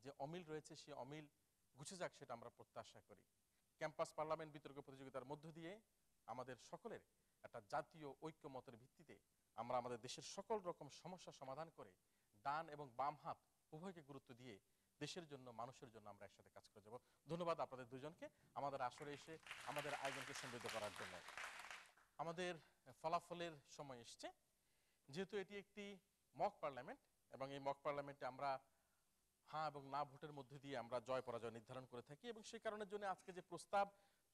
যে অমিল রয়েছে, সেই অমিল গুছে যাক, সেটা আমরা প্রত্যাশা করি। ক্যাম্পাস পার্লামেন্ট বিতর্ক প্রতিযোগিতার মধ্য দিয়ে আমাদের সকলের একটা জাতীয় ঐক্যমতের ভিত্তিতে আমরা আমাদের দেশের সকল রকম সমস্যা সমাধান করে ডান এবং বাম হাত উভয়কে গুরুত্ব দিয়ে দেশের জন্য, মানুষের জন্য আমরা একসাথে কাজ করে যাব। ধন্যবাদ আপনাদের দুজনকে আমাদের আসরে এসে আমাদের আয়োজনকে সমৃদ্ধ করার জন্য। আমাদের ফলাফলের সময় এসছে। যেহেতু এটি একটি মক পার্লামেন্ট এবং এই মক পার্লামেন্টে আমরা হ্যাঁ এবং না ভোটের মধ্যে দিয়ে আমরা জয় পরাজয় নির্ধারণ করে থাকি, এবং সেই কারণের জন্য আজকে যে প্রস্তাব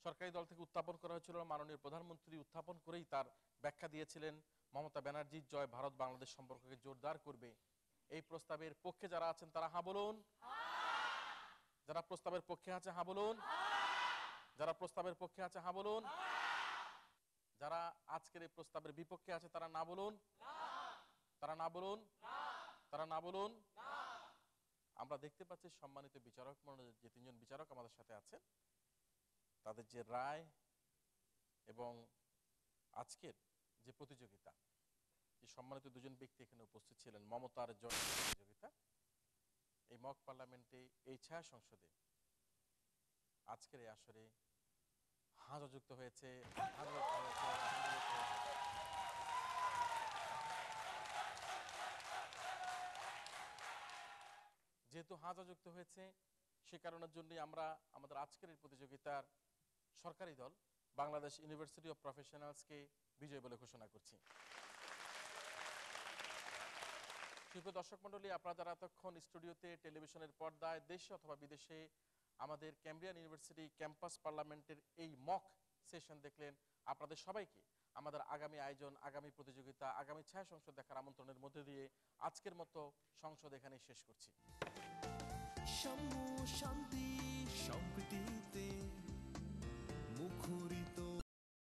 সরকারি দল থেকে উত্থাপন করা হয়েছিল, মাননীয় প্রধানমন্ত্রী উত্থাপন করেই তার ব্যাখ্যা দিয়েছিলেন মমতা ব্যানার্জির জয় ভারত বাংলাদেশ সম্পর্ককে জোরদার করবে। এই প্রস্তাবের পক্ষে যারা আছেন তারা হ্যাঁ বলুন। যারা প্রস্তাবের পক্ষে আছে হ্যাঁ বলুন। যারা প্রস্তাবের পক্ষে আছে হ্যাঁ বলুন। যারা আজকের এই প্রস্তাবের বিপক্ষে আছে তারা না বলুন। তারা না বলুন। তারা না বলুন। আমরা দেখতে পাচ্ছি সম্মানিত বিচারক মণ্ডলীর যে তিনজন বিচারক আমাদের সাথে আছেন, তাদের যে রায় এবং আজকের যে প্রতিযোগিতা, যে সম্মানিত দুজন ব্যক্তি এখানে উপস্থিত ছিলেন, মমতার জয় প্রতিযোগিতা, এই মক পার্লামেন্টে এই ছায়া সংসদে আজকের এই আসরে হাঁ যুক্ত হয়েছে। যেহেতু হাজা যুক্ত হয়েছে, সে কারণের জন্যই আমরা আমাদের আজকের এই প্রতিযোগিতার সরকারি দল বাংলাদেশ ইউনিভার্সিটি অফ প্রফেশনালসকে বিজয়ী বলে ঘোষণা করছি। সুপ্রিয় দর্শক মণ্ডলী, আপনারা যারা এতক্ষণ স্টুডিওতে, টেলিভিশনের পর্দায়, দেশে অথবা বিদেশে আমাদের ক্যামব্রিয়ান ইউনিভার্সিটি ক্যাম্পাস পার্লামেন্টের এই মক সেশন দেখলেন, আপনাদের সবাইকে আমাদের আগামী আয়োজন, আগামী প্রতিযোগিতা, আগামী ছায়া সংসদ দেখার আমন্ত্রণের মধ্যে দিয়ে আজকের মতো সংসদ এখানেই শেষ করছি। শান্তি